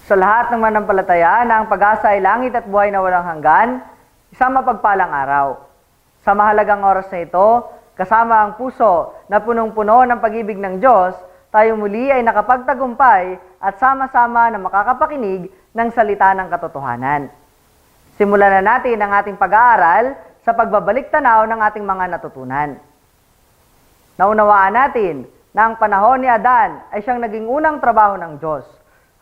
Sa lahat ng manampalataya na ang pag-asa ay langit at buhay na walang hanggan, isang mapagpalang araw. Sa mahalagang oras na ito, kasama ang puso na punong-puno ng pag-ibig ng Diyos, tayo muli ay nakapagtagumpay at sama-sama na makakapakinig ng salita ng katotohanan. Simulan na natin ang ating pag-aaral sa pagbabalik tanaw ng ating mga natutunan. Naunawaan natin na ang panahon ni Adan ay siyang naging unang trabaho ng Diyos,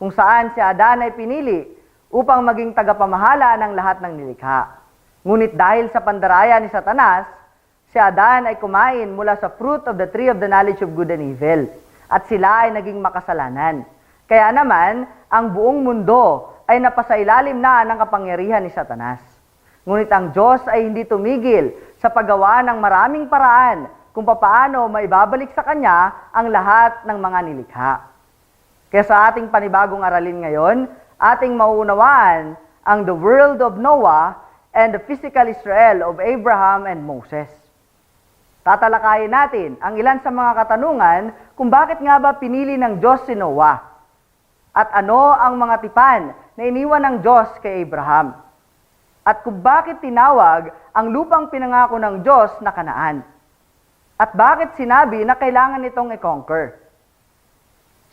kung saan si Adan ay pinili upang maging tagapamahala ng lahat ng nilikha. Ngunit dahil sa pandaraya ni Satanas, si Adan ay kumain mula sa fruit of the tree of the knowledge of good and evil, at sila ay naging makasalanan. Kaya naman, ang buong mundo ay napasailalim na ng kapangyarihan ni Satanas. Ngunit ang Diyos ay hindi tumigil sa paggawa ng maraming paraan kung papaano maibabalik sa Kanya ang lahat ng mga nilikha. Kaya sa ating panibagong aralin ngayon, ating mauunawaan ang the world of Noah and the physical Israel of Abraham and Moses. Tatalakayin natin ang ilan sa mga katanungan kung bakit nga ba pinili ng Diyos si Noah at ano ang mga tipan na iniwan ng Diyos kay Abraham at kung bakit tinawag ang lupang pinangako ng Diyos na Canaan at bakit sinabi na kailangan itong i-conquer.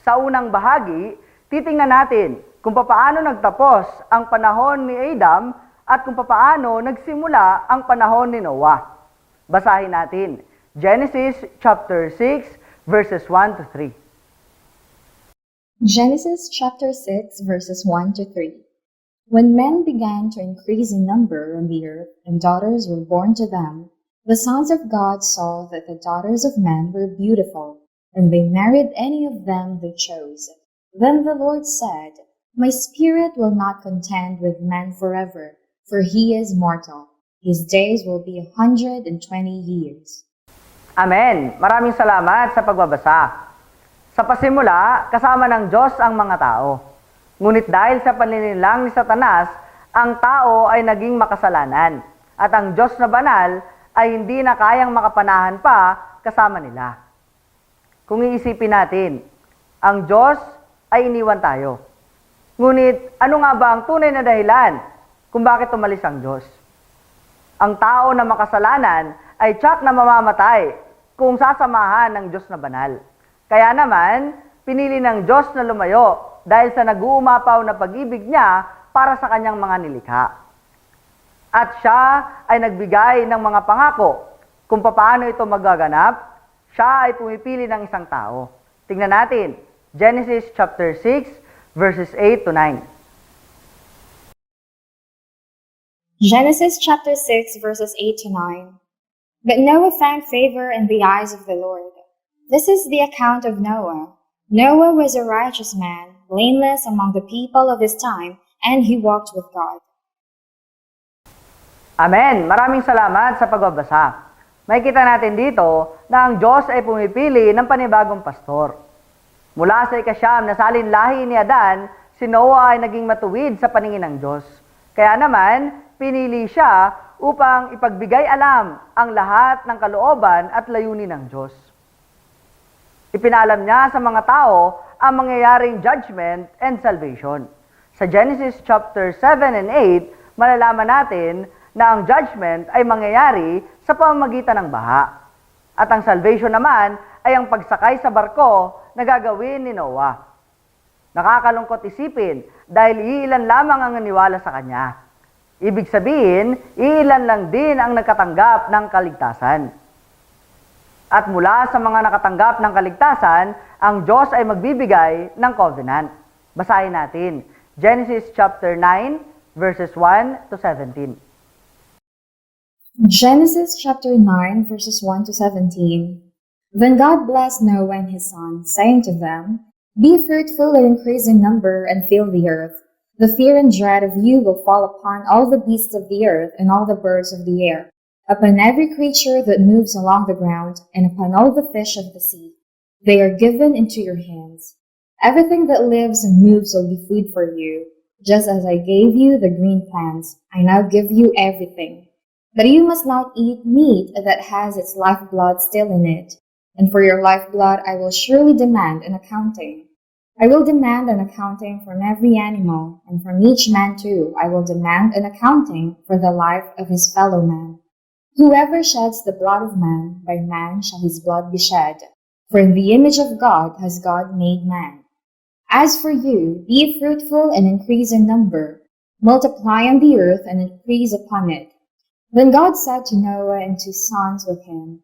Sa unang bahagi, titingnan natin kung papaano nagtapos ang panahon ni Adam at kung papaano nagsimula ang panahon ni Noah. Basahin natin, Genesis chapter 6, verses 1 to 3. Genesis chapter 6, verses 1 to 3. When men began to increase in number on the earth, and daughters were born to them, the sons of God saw that the daughters of men were beautiful, and they married any of them they chose. Then the Lord said, My spirit will not contend with man forever, for he is mortal. His days will be 120 years. Amen. Maraming salamat sa pagbabasa. Sa pasimula, kasama ng Diyos ang mga tao. Ngunit dahil sa paninilang ni Satanas, ang tao ay naging makasalanan, at ang Diyos na banal ay hindi na kayang makapanahan pa kasama nila. Kung iisipin natin, ang Diyos ay iniwan tayo. Ngunit ano nga ba ang tunay na dahilan kung bakit umalis ang Diyos? Ang tao na makasalanan ay tiyak na mamamatay kung sasamahan ng Diyos na banal. Kaya naman, pinili ng Diyos na lumayo dahil sa nag-uumapaw na pag-ibig niya para sa kanyang mga nilikha. At siya ay nagbigay ng mga pangako kung paano ito magaganap. Siya ay pumipili ng isang tao. Tingnan natin, Genesis chapter 6, verses 8 to 9. Genesis chapter 6, verses 8 to 9. But Noah found favor in the eyes of the Lord. This is the account of Noah. Noah was a righteous man, blameless among the people of his time, and he walked with God. Amen. Maraming salamat sa pagbabasa. Makikita natin dito na ang Diyos ay pumipili ng panibagong pastor. Mula sa ikasyam na salinlahi ni Adan, si Noah ay naging matuwid sa paningin ng Diyos. Kaya naman, pinili siya upang ipagbigay alam ang lahat ng kalooban at layunin ng Diyos. Ipinalam niya sa mga tao ang mangyayaring judgment and salvation. Sa Genesis chapter 7 and 8, malalaman natin na ang judgment ay mangyayari sa pamamagitan ng baha. At ang salvation naman ay ang pagsakay sa barko na gagawin ni Noah. Nakakalungkot isipin dahil iilan lamang ang naniwala sa kanya. Ibig sabihin, iilan lang din ang nagkatanggap ng kaligtasan. At mula sa mga nakatanggap ng kaligtasan, ang Diyos ay magbibigay ng covenant. Basahin natin, Genesis chapter 9, verses 1 to 17. Genesis chapter 9, verses 1 to 17. Then God blessed Noah and his sons, saying to them, Be fruitful and increase in number and fill the earth. The fear and dread of you will fall upon all the beasts of the earth and all the birds of the air, upon every creature that moves along the ground, and upon all the fish of the sea. They are given into your hands. Everything that lives and moves will be food for you. Just as I gave you the green plants, I now give you everything. But you must not eat meat that has its lifeblood still in it, and for your lifeblood I will surely demand an accounting. I will demand an accounting from every animal, and from each man too I will demand an accounting for the life of his fellow man. Whoever sheds the blood of man, by man shall his blood be shed. For in the image of God has God made man. As for you, be fruitful and increase in number. Multiply on the earth and increase upon it. Then God said to Noah and to his sons with him,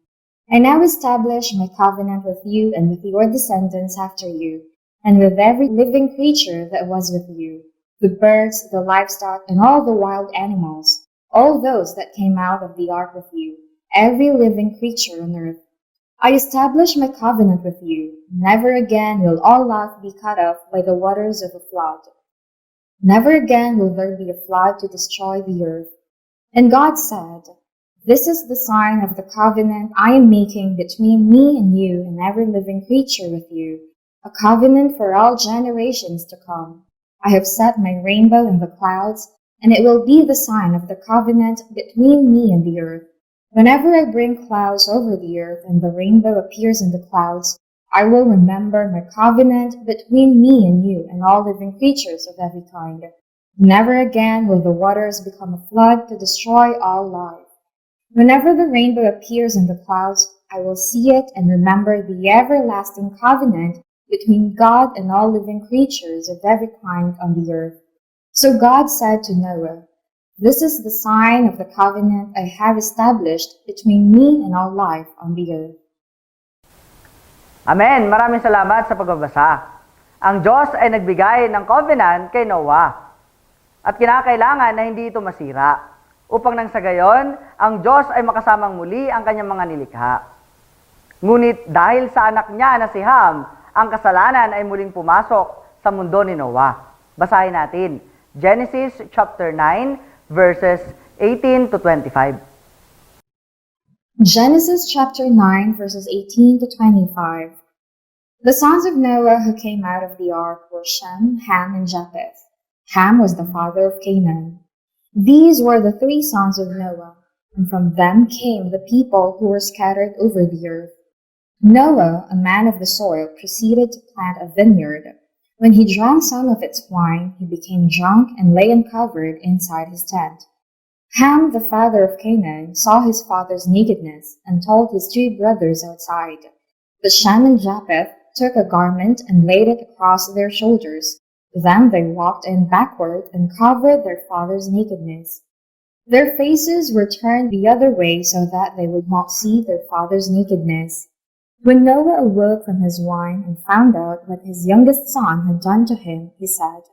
I now establish my covenant with you and with your descendants after you, and with every living creature that was with you, the birds, the livestock, and all the wild animals, all those that came out of the ark with you, every living creature on earth. I establish my covenant with you. Never again will all life be cut off by the waters of a flood. Never again will there be a flood to destroy the earth. And God said, This is the sign of the covenant I am making between me and you and every living creature with you, a covenant for all generations to come. I have set my rainbow in the clouds, and it will be the sign of the covenant between me and the earth. Whenever I bring clouds over the earth and the rainbow appears in the clouds, I will remember my covenant between me and you and all living creatures of every kind. Never again will the waters become a flood to destroy all life. Whenever the rainbow appears in the clouds, I will see it and remember the everlasting covenant between God and all living creatures of every kind on the earth. So God said to Noah, This is the sign of the covenant I have established between me and all life on the earth. Amen. Maraming salamat sa pagbabasa. Ang Diyos ay nagbigay ng covenant kay Noah. At kinakailangan na hindi ito masira, upang nang sa gayon, ang Diyos ay makasamang muli ang kanyang mga nilikha. Ngunit dahil sa anak niya na si Ham, ang kasalanan ay muling pumasok sa mundo ni Noah. Basahin natin, Genesis chapter 9, verses 18 to 25. Genesis chapter 9, verses 18 to 25. The sons of Noah who came out of the ark were Shem, Ham, and Japheth. Ham was the father of Canaan. These were the three sons of Noah, and from them came the people who were scattered over the earth. Noah, a man of the soil, proceeded to plant a vineyard. When he drank some of its wine, he became drunk and lay uncovered inside his tent. Ham, the father of Canaan, saw his father's nakedness and told his two brothers outside. But Shem and Japheth took a garment and laid it across their shoulders. Then they walked in backward and covered their father's nakedness. Their faces were turned the other way so that they would not see their father's nakedness. When Noah awoke from his wine and found out what his youngest son had done to him, he said,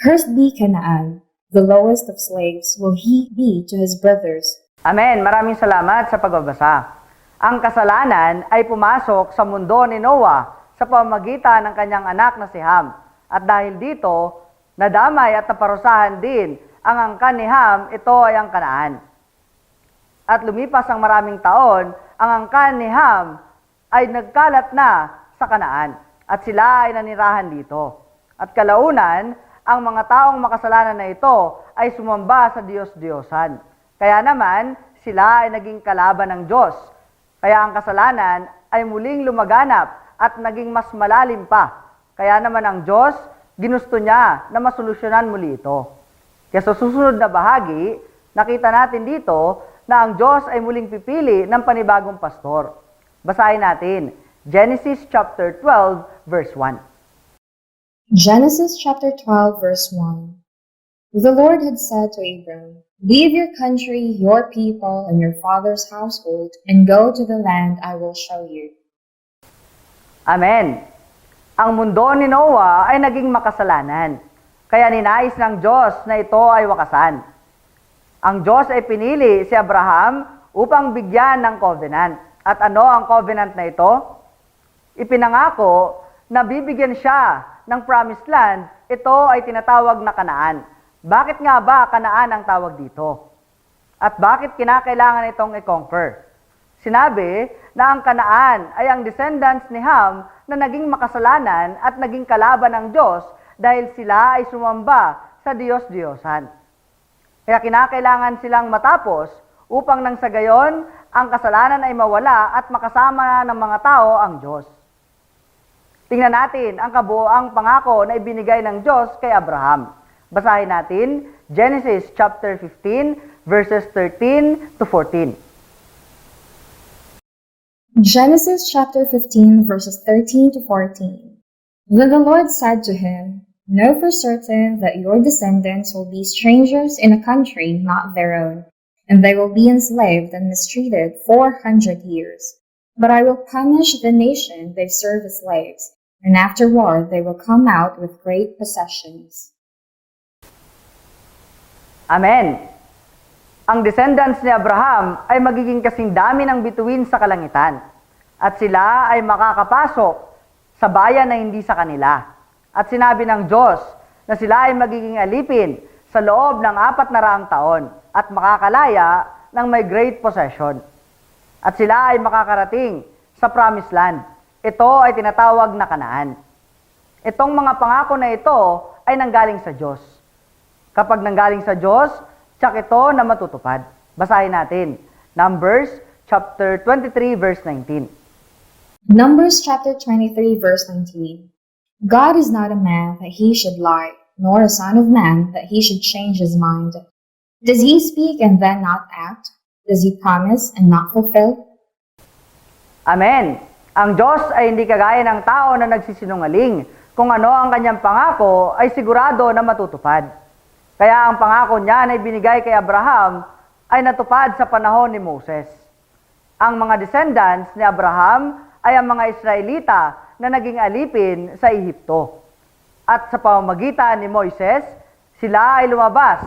Cursed be Canaan, the lowest of slaves will he be to his brothers. Amen. Maraming salamat sa pagbabasa. Ang kasalanan ay pumasok sa mundo ni Noah sa pamamagitan ng kanyang anak na si Ham. At dahil dito, nadamay at naparusahan din ang angkan ni Ham, ito ay ang Canaan. At lumipas ang maraming taon, ang angkan ni Ham ay nagkalat na sa Canaan at sila ay nanirahan dito. At kalaunan, ang mga taong makasalanan na ito ay sumamba sa Diyos-Diyosan. Kaya naman, sila ay naging kalaban ng Diyos. Kaya ang kasalanan ay muling lumaganap at naging mas malalim pa. Kaya naman ang Diyos, ginusto niya na masolusyonan muli ito. Kaya sa susunod na bahagi, nakita natin dito na ang Diyos ay muling pipili ng panibagong pastor. Basahin natin, Genesis chapter 12, verse 1. Genesis chapter 12, verse 1. The Lord had said to Abram, Leave your country, your people, and your father's household, and go to the land I will show you. Amen. Ang mundo ni Noah ay naging makasalanan, kaya ninais ng Diyos na ito ay wakasan. Ang Diyos ay pinili si Abraham upang bigyan ng covenant. At ano ang covenant na ito? Ipinangako na bibigyan siya ng promised land, ito ay tinatawag na Canaan. Bakit nga ba Canaan ang tawag dito? At bakit kinakailangan itong i-conquer? Sinabi na ang Canaan ay ang descendants ni Ham na naging makasalanan at naging kalaban ng Diyos dahil sila ay sumamba sa Diyos-Diyosan. Kaya kinakailangan silang matapos upang nang sa gayon, ang kasalanan ay mawala at makasama ng mga tao ang Diyos. Tingnan natin ang kabuoang pangako na ibinigay ng Diyos kay Abraham. Basahin natin Genesis chapter 15 verses 13 to 14. Genesis chapter 15 verses 13 to 14. Then the Lord said to him, Know for certain that your descendants will be strangers in a country not their own, and they will be enslaved and mistreated 400 years. But I will punish the nation they serve as slaves, and afterward they will come out with great possessions. Amen. Ang descendants ni Abraham ay magiging kasing dami ng bituin sa kalangitan, at sila ay makakapasok sa bayan na hindi sa kanila. At sinabi ng Diyos na sila ay magiging alipin sa loob ng 400 taon at makakalaya ng may great possession. At sila ay makakarating sa promised land. Ito ay tinatawag na Canaan. Itong mga pangako na ito ay nanggaling sa Diyos. Kapag nanggaling sa Diyos, tiyak ito na matutupad. Basahin natin. Numbers chapter 23 verse 19. Numbers chapter 23 verse 19. God is not a man that he should lie, nor a son of man that he should change his mind. Does he speak and then not act? Does he promise and not fulfill? Amen. Ang Diyos ay hindi kagaya ng tao na nagsisinungaling. Kung ano ang kanyang pangako ay sigurado na matutupad. Kaya ang pangako niya na ibinigay kay Abraham ay natupad sa panahon ni Moses. Ang mga descendants ni Abraham ay ang mga Israelita na naging alipin sa Ehipto. At sa pamamagitan ni Moises, sila ay lumabas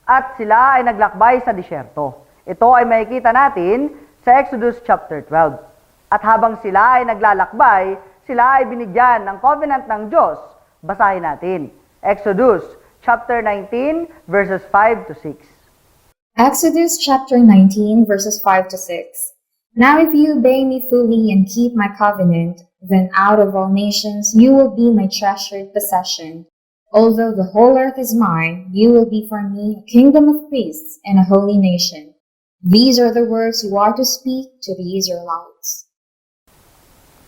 at sila ay naglakbay sa disyerto. Ito ay makikita natin sa Exodus chapter 12. At habang sila ay naglalakbay, sila ay binigyan ng covenant ng Diyos. Basahin natin. Exodus chapter 19 verses 5 to 6. Exodus chapter 19 verses 5 to 6. Now if you obey me fully and keep my covenant, then out of all nations you will be my treasured possession. Although the whole earth is mine, you will be for me a kingdom of priests and a holy nation. These are the words you are to speak to the Israelites.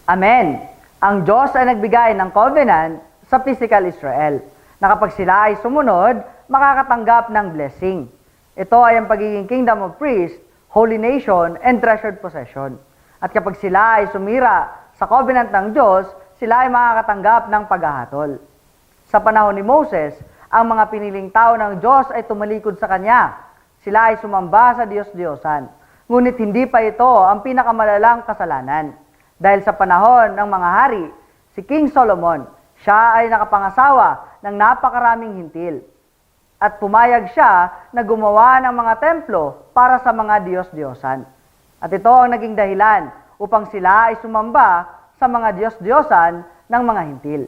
Amen. Ang Diyos ay nagbigay ng covenant sa physical Israel, na kapag sila ay sumunod, makakatanggap ng blessing. Ito ay ang pagiging kingdom of priests, holy nation, and treasured possession. At kapag sila ay sumira sa covenant ng Diyos, sila ay makakatanggap ng paghahatol. Sa panahon ni Moses, ang mga piniling tao ng Diyos ay tumalikod sa Kanya. Sila ay sumamba sa Diyos-Diyosan. Ngunit hindi pa ito ang pinakamalalang kasalanan. Dahil sa panahon ng mga hari, si King Solomon, siya ay nakapangasawa ng napakaraming hintil. At pumayag siya na gumawa ng mga templo para sa mga Diyos-Diyosan. At ito ang naging dahilan upang sila ay sumamba sa mga Diyos-Diyosan ng mga hintil.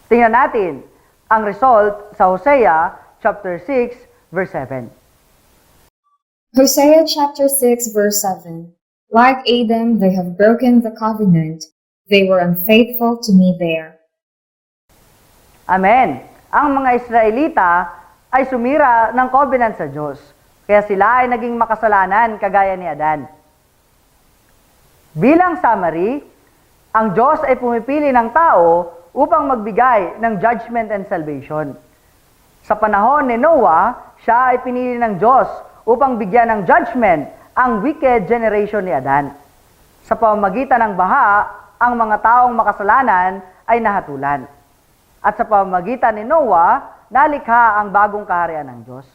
Tingnan natin ang result sa Hosea chapter 6 verse 7. Hosea chapter 6 verse 7. Like Adam, they have broken the covenant. They were unfaithful to me there. Amen. Ang mga Israelita ay sumira ng covenant sa Diyos. Kaya sila ay naging makasalanan kagaya ni Adan. Bilang summary, ang Diyos ay pumipili ng tao upang magbigay ng judgment and salvation. Sa panahon ni Noah, siya ay pinili ng Diyos upang bigyan ng judgment ang wicked generation ni Adan. Sa pamamagitan ng baha, ang mga taong makasalanan ay nahatulan. At sa pamamagitan ni Noah, nalikha ang bagong kaharian ng Diyos.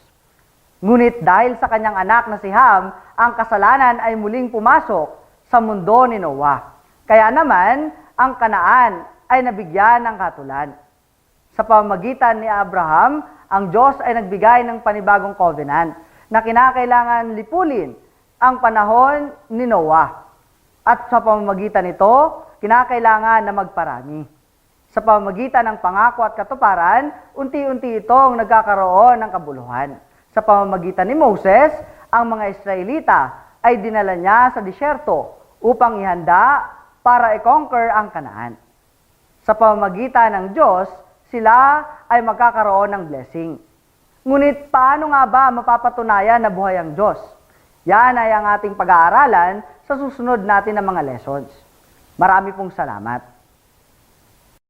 Ngunit dahil sa kanyang anak na si Ham, ang kasalanan ay muling pumasok sa mundo ni Noah. Kaya naman, ang Canaan ay nabigyan ng katulan. Sa pamamagitan ni Abraham, ang Diyos ay nagbigay ng panibagong covenant na kinakailangan lipulin ang panahon ni Noah. At sa pamamagitan nito, kinakailangan na magparami. Sa pamamagitan ng pangako at katuparan, unti-unti itong nagkakaroon ng kabuluhan. Sa pamamagitan ni Moses, ang mga Israelita ay dinala niya sa disyerto upang ihanda para i-conquer ang Canaan. Sa pamamagitan ng Diyos, sila ay magkakaroon ng blessing. Ngunit paano nga ba mapapatunayan na buhay ang Diyos? Yan ay ang ating pag-aaralan sa susunod natin na mga lessons. Marami pong salamat.